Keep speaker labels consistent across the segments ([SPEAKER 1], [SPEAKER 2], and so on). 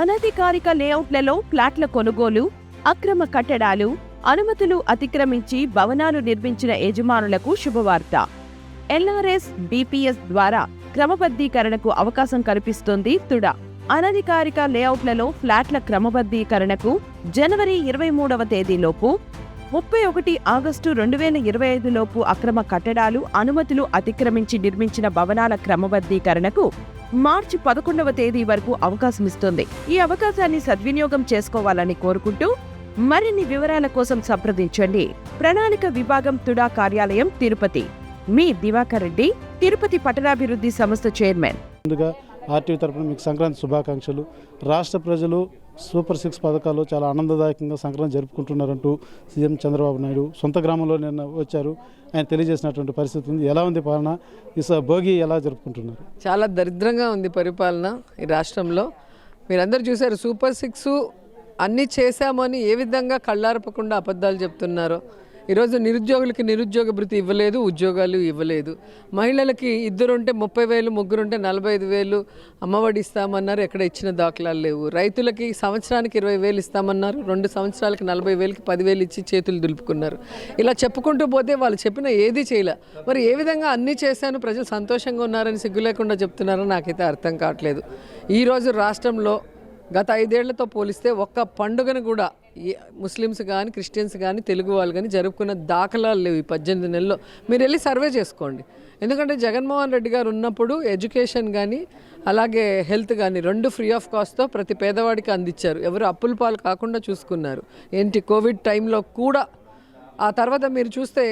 [SPEAKER 1] అనధికారిక లేఅవుట్లలో ఫ్లాట్ల కొనుగోలు, అక్రమ కట్టడాలు, అనుమతులు అతిక్రమించి భవనాలు నిర్మించిన యజమానులకు శుభవార్త. ఎల్ఆర్ఎస్, బీపీఎస్ ద్వారా క్రమబద్ధీకరణకు అవకాశం కల్పిస్తోంది తుడా. అనధికారిక లేఅవుట్లలో ఫ్లాట్ల క్రమబద్ధీకరణకు జనవరి 23వ తేదీలోపు, 31 ఆగస్టు 2025 లోపు అక్రమ కట్టడాలు, అనుమతులు అతిక్రమించి నిర్మించిన భవనాల క్రమబద్ధీకరణకు మార్చి 11వ తేదీ వరకు అవకాశమిస్తోంది. ఈ అవకాశాన్ని సద్వినియోగం చేసుకోవాలని కోరుకుంటూ మరిన్ని వివరాల కోసం సంప్రదించండి. ప్రణాళిక విభాగం, తుడా కార్యాలయం, తిరుపతి. మీ దివాకర్ రెడ్డి, తిరుపతి పట్టణాభివృద్ధి సంస్థ చైర్మన్.
[SPEAKER 2] ముందుగా ఆర్టీవీ తరపున మీకు సంక్రాంతి శుభాకాంక్షలు. రాష్ట్ర ప్రజలు సూపర్ 6 పథకాలు చాలా ఆనందదాయకంగా సంక్రాంతి జరుపుకుంటున్నారంటూ సీఎం చంద్రబాబు నాయుడు సొంత గ్రామంలో నిన్న వచ్చారు. ఆయన తెలియజేసినటువంటి పరిస్థితి ఉంది. ఎలా ఉంది పాలన? భోగి ఎలా జరుపుకుంటున్నారు?
[SPEAKER 3] చాలా దరిద్రంగా ఉంది పరిపాలన ఈ రాష్ట్రంలో. మీరందరూ చూశారు, సూపర్ 6 అన్నీ చేశామని ఏ విధంగా కళ్ళార్పకుండా అబద్ధాలు చెప్తున్నారో. ఈరోజు నిరుద్యోగులకి నిరుద్యోగ భృతి ఇవ్వలేదు, ఉద్యోగాలు ఇవ్వలేదు. మహిళలకి ఇద్దరుంటే 30,000, ముగ్గురుంటే 45,000 అమ్మఒడి ఇస్తామన్నారు, ఎక్కడ ఇచ్చిన దాఖలాలు లేవు. రైతులకి సంవత్సరానికి 20,000 ఇస్తామన్నారు, 2 సంవత్సరాలకి 40,000కి 10,000 ఇచ్చి చేతులు దులుపుకున్నారు. ఇలా చెప్పుకుంటూ పోతే వాళ్ళు చెప్పిన ఏది చేయలే. మరి ఏ విధంగా అన్నీ చేశాను, ప్రజలు సంతోషంగా ఉన్నారని సిగ్గు లేకుండా చెప్తున్నారో నాకైతే అర్థం కావట్లేదు. ఈరోజు రాష్ట్రంలో గత 5 ఏళ్లతో పోలిస్తే ఒక్క పండుగను కూడా ముస్లిమ్స్ కానీ, క్రిస్టియన్స్ కానీ, తెలుగు వాళ్ళు కానీ జరుపుకున్న దాఖలాలు లేవు ఈ 18 నెలల్లో. మీరు వెళ్ళి సర్వే చేసుకోండి. ఎందుకంటే జగన్మోహన్ రెడ్డి గారు ఉన్నప్పుడు ఎడ్యుకేషన్ కానీ, అలాగే హెల్త్ కానీ 2 ఫ్రీ ఆఫ్ కాస్ట్తో ప్రతి పేదవాడికి అందించారు. ఎవరు అప్పుల పాలు కాకుండా చూసుకున్నారు. కోవిడ్ టైంలో కూడా. ఆ తర్వాత మీరు చూస్తే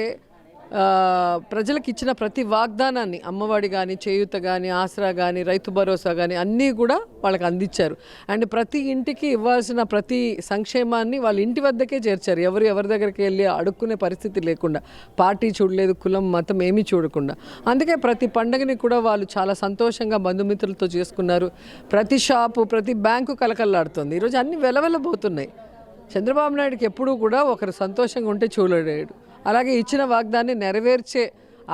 [SPEAKER 3] ప్రజలకు ఇచ్చిన ప్రతి వాగ్దానాన్ని, అమ్మఒడి కానీ, చేయూత కానీ, ఆసరా కానీ, రైతు భరోసా కానీ అన్నీ కూడా వాళ్ళకి అందించారు. అండ్ ప్రతి ఇంటికి ఇవ్వాల్సిన ప్రతి సంక్షేమాన్ని వాళ్ళ ఇంటి వద్దకే చేర్చారు. ఎవరి దగ్గరికి వెళ్ళి అడుక్కునే పరిస్థితి లేకుండా, పార్టీ చూడలేదు, కులం, మతం ఏమీ చూడకుండా. అందుకే ప్రతి పండుగని కూడా వాళ్ళు చాలా సంతోషంగా బంధుమిత్రులతో చేసుకున్నారు. ప్రతి షాపు, ప్రతి బ్యాంకు కలకల్లాడుతుంది. ఈరోజు అన్నీ వెలవెలబోతున్నాయి. చంద్రబాబు నాయుడుకి ఎప్పుడూ కూడా ఒకరు సంతోషంగా ఉంటే చూడలేడు. అలాగే ఇచ్చిన వాగ్దాన్ని నెరవేర్చే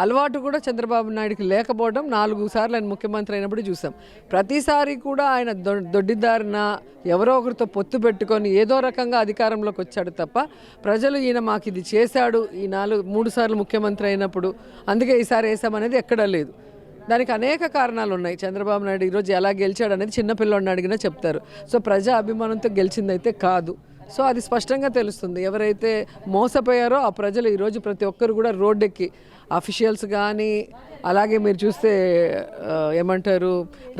[SPEAKER 3] అలవాటు కూడా చంద్రబాబు నాయుడుకి లేకపోవడం 4 సార్లు ఆయన ముఖ్యమంత్రి అయినప్పుడు చూసాం. ప్రతిసారి కూడా ఆయన దొడ్డిదారిన ఎవరో ఒకరితో పొత్తు పెట్టుకొని ఏదో రకంగా అధికారంలోకి వచ్చాడు తప్ప ప్రజలు ఈయన మాకు ఇది చేశాడు ఈ 3 సార్లు ముఖ్యమంత్రి అయినప్పుడు, అందుకే ఈసారి వేసామనేది ఎక్కడా లేదు. దానికి అనేక కారణాలు ఉన్నాయి. చంద్రబాబు నాయుడు ఈరోజు ఎలా గెలిచాడు అనేది చిన్నపిల్లని అడిగినా చెప్తారు. సో ప్రజా అభిమానంతో గెలిచిందైతే కాదు. సో అది స్పష్టంగా తెలుస్తుంది. ఎవరైతే మోసపోయారో ఆ ప్రజలు ఈరోజు ప్రతి ఒక్కరు కూడా రోడ్డెక్కి, అఫీషియల్స్ కానీ, అలాగే మీరు చూస్తే ఏమంటారు,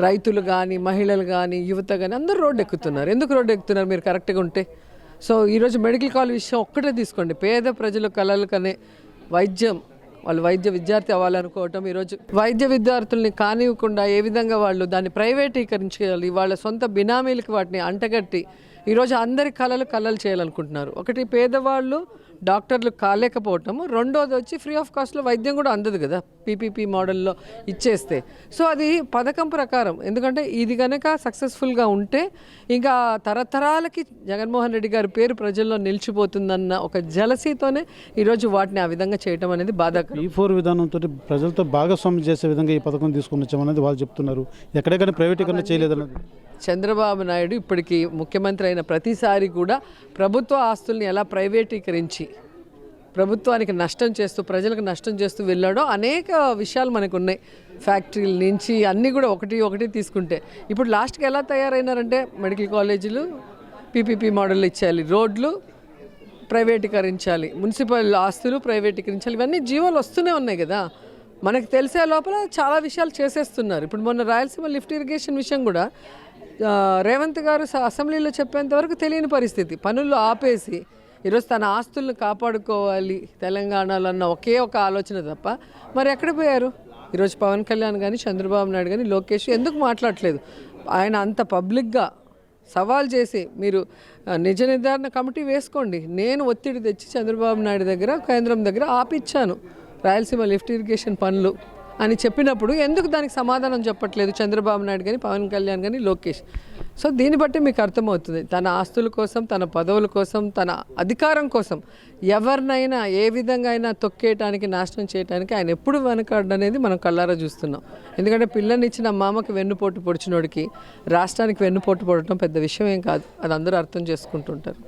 [SPEAKER 3] రైతులు కానీ, మహిళలు కానీ, యువత కానీ అందరూ రోడ్డు ఎక్కుతున్నారు. ఎందుకు రోడ్డు ఎక్కుతున్నారు? మీరు కరెక్ట్గా ఉంటే. సో ఈరోజు మెడికల్ కాలేజ్ విషయం ఒక్కటే తీసుకోండి. పేద ప్రజల కళలు కనే వాళ్ళు వైద్య విద్యార్థి అవ్వాలనుకోవటం, ఈరోజు వైద్య విద్యార్థుల్ని కానివ్వకుండా ఏ విధంగా వాళ్ళు దాన్ని ప్రైవేటీకరించాలి, వాళ్ళ సొంత బినామీలకి వాటిని అంటగట్టి ఈరోజు అందరి కళలు చేయాలనుకుంటున్నారు. ఒకటి, పేదవాళ్ళు డాక్టర్లు కాలేకపోవటము, రెండోది వచ్చి ఫ్రీ ఆఫ్ కాస్ట్లో వైద్యం కూడా అందదు కదా పీపీపీ మోడల్లో ఇచ్చేస్తే. సో అది పథకం ప్రకారం. ఎందుకంటే ఇది కనుక సక్సెస్ఫుల్గా ఉంటే ఇంకా తరతరాలకి జగన్మోహన్ రెడ్డి గారి పేరు ప్రజల్లో నిలిచిపోతుందన్న ఒక జలసీతోనే ఈరోజు వాటిని ఆ విధంగా చేయటం అనేది బాధాకరం.
[SPEAKER 2] E4 విధానంతో ప్రజలతో భాగస్వామ్యం చేసే విధంగా ఈ పథకం తీసుకుని వచ్చామనేది వాళ్ళు చెప్తున్నారు. ఎక్కడెక్కడ ప్రైవేటీకరణ చేయలేదన్నది.
[SPEAKER 3] చంద్రబాబు నాయుడు ఇప్పటికీ ముఖ్యమంత్రి అయిన ప్రతిసారి కూడా ప్రభుత్వ ఆస్తుల్ని ఎలా ప్రైవేటీకరించి ప్రభుత్వానికి నష్టం చేస్తూ, ప్రజలకు నష్టం చేస్తూ వెళ్ళాడో అనేక విషయాలు మనకు ఉన్నాయి. ఫ్యాక్టరీల నుంచి అన్నీ కూడా ఒకటి తీసుకుంటే ఇప్పుడు లాస్ట్కి ఎలా తయారైనారంటే మెడికల్ కాలేజీలు పీపీపీ మోడల్ ఇచ్చేయాలి, రోడ్లు ప్రైవేటీకరించాలి, మున్సిపల్ ఆస్తులు ప్రైవేటీకరించాలి. ఇవన్నీ జీవోలు వస్తూనే ఉన్నాయి కదా. మనకు తెలిసే లోపల చాలా విషయాలు చేసేస్తున్నారు. ఇప్పుడు మొన్న రాయలసీమ లిఫ్ట్ ఇరిగేషన్ విషయం కూడా రేవంత్ గారు అసెంబ్లీలో చెప్పేంత వరకు తెలియని పరిస్థితి. పనులు ఆపేసి ఈరోజు తన ఆస్తులను కాపాడుకోవాలి తెలంగాణలో అన్న ఒకే ఒక ఆలోచన తప్ప మరి ఎక్కడ పోయారు? ఈరోజు పవన్ కళ్యాణ్ కానీ, చంద్రబాబు నాయుడు కానీ, లోకేష్ ఎందుకు మాట్లాడలేదు? ఆయన అంత పబ్లిక్గా సవాల్ చేసి మీరు నిజ నిర్ధారణ కమిటీ వేసుకోండి, నేను ఒత్తిడి తెచ్చి చంద్రబాబు నాయుడు దగ్గర, కేంద్రం దగ్గర ఆపిచ్చాను రాయలసీమ లిఫ్ట్ ఇరిగేషన్ పనులు అని చెప్పినప్పుడు ఎందుకు దానికి సమాధానం చెప్పట్లేదు చంద్రబాబు నాయుడు కానీ, పవన్ కళ్యాణ్ కానీ, లోకేష్? సో దీన్ని బట్టి మీకు అర్థమవుతుంది తన ఆస్తుల కోసం, తన పదవుల కోసం, తన అధికారం కోసం ఎవరినైనా ఏ విధంగా అయినా తొక్కేయటానికి, నాశనం చేయడానికి ఆయన ఎప్పుడు వెనకాడు అనేది మనం కళ్ళారా చూస్తున్నాం. ఎందుకంటే పిల్లనిచ్చిన మామకి వెన్నుపోటు పొడిచినోడికి రాష్ట్రానికి వెన్నుపోటు పొడటం పెద్ద విషయం ఏం కాదు. అది అందరూ అర్థం చేసుకుంటుంటారు.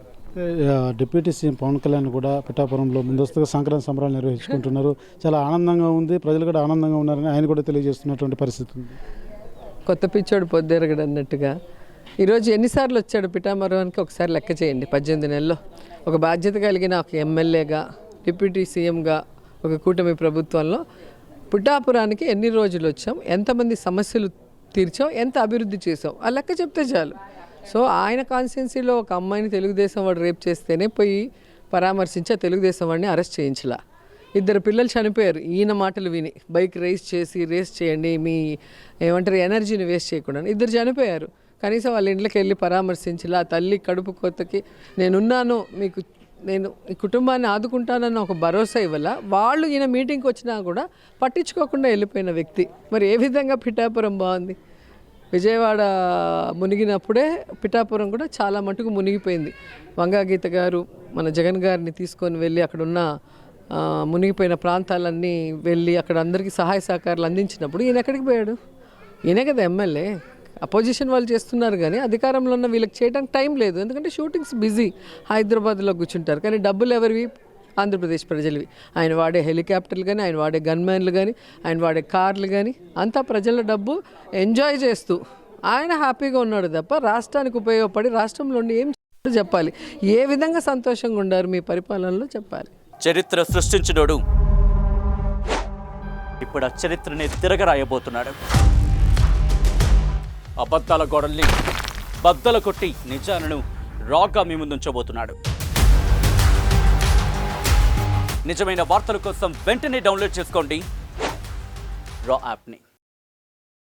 [SPEAKER 2] డిప్యూటీ సీఎం పవన్ కళ్యాణ్ కూడా పిఠాపురంలో ముందస్తుగా సంక్రాంతి సంబరాలు నిర్వహించుకుంటున్నారు. చాలా ఆనందంగా ఉంది, ప్రజలు కూడా ఆనందంగా ఉన్నారని ఆయన కూడా తెలియజేస్తున్నటువంటి పరిస్థితి ఉంది.
[SPEAKER 3] కొత్త పిచ్చోడు పొద్దురగడు అన్నట్టుగా ఈరోజు ఎన్నిసార్లు వచ్చాడు పిఠాపురానికి ఒకసారి లెక్క చేయండి. 18 నెలల్లో ఒక బాధ్యత కలిగిన ఒక ఎమ్మెల్యేగా, డిప్యూటీ సీఎంగా ఒక కూటమి ప్రభుత్వంలో పిఠాపురానికి ఎన్ని రోజులు వచ్చాం, ఎంతమంది సమస్యలు తీర్చాం, ఎంత అభివృద్ధి చేసాం, ఆ లెక్క చెప్తే చాలు. సో ఆయన కాన్స్టిట్యున్సీలో ఒక అమ్మాయిని తెలుగుదేశం వాడు రేప్ చేస్తేనే పోయి పరామర్శించి తెలుగుదేశం వాడిని అరెస్ట్ చేయించలా. 2 పిల్లలు చనిపోయారు ఈయన మాటలు విని. బైక్ రేస్ చేయండి, మీ ఏమంటారు ఎనర్జీని వేస్ట్ చేయకుండా 2 చనిపోయారు. కనీసం వాళ్ళ ఇంట్లోకి వెళ్ళి పరామర్శించలా. తల్లి కడుపు కోతకి నేనున్నాను, మీకు నేను ఈ కుటుంబాన్ని ఆదుకుంటానన్న ఒక భరోసా ఇవ్వాల. వాళ్ళు ఈయన మీటింగ్కి వచ్చినా కూడా పట్టించుకోకుండా వెళ్ళిపోయిన వ్యక్తి. మరి ఏ విధంగా పిఠాపురం బాగుంది? విజయవాడ మునిగినప్పుడే పిఠాపురం కూడా చాలా మటుకు మునిగిపోయింది. వంగాగీత గారు మన జగన్ గారిని తీసుకొని వెళ్ళి అక్కడున్న మునిగిపోయిన ప్రాంతాలన్నీ వెళ్ళి అక్కడ అందరికీ సహాయ సహకారాలు అందించినప్పుడు ఈయన ఎక్కడికి పోయాడు? ఈయనే కదా ఎమ్మెల్యే. అపోజిషన్ వాళ్ళు చేస్తున్నారు కానీ అధికారంలో ఉన్న వీళ్ళకి చేయడానికి టైం లేదు. ఎందుకంటే షూటింగ్స్ బిజీ, హైదరాబాద్లో కూర్చుంటారు. కానీ డబ్బులు ఎవరివి? ఆంధ్రప్రదేశ్ ప్రజలవి. ఆయన వాడే హెలికాప్టర్లు కానీ, ఆయన వాడే గన్మ్యాన్లు కానీ, ఆయన వాడే కార్లు కానీ అంతా ప్రజల డబ్బు ఎంజాయ్ చేస్తూ ఆయన హ్యాపీగా ఉన్నాడు తప్ప రాష్ట్రానికి ఉపయోగపడి రాష్ట్రంలో ఏం చెప్పాలి, ఏ విధంగా సంతోషంగా ఉండారు మీ పరిపాలనలో చెప్పాలి.
[SPEAKER 4] చరిత్ర సృష్టించినోడు ఇప్పుడు ఆ చరిత్రని తిరగరాయబోతున్నాడు. అబద్ధాల గోడల్ని బద్దలు కొట్టి నిజాలను రాగా మీ ముందుంచబోతున్నాడు. నిజమైన వార్తల కోసం వెంటనే డౌన్లోడ్ చేసుకోండి రా యాప్ని.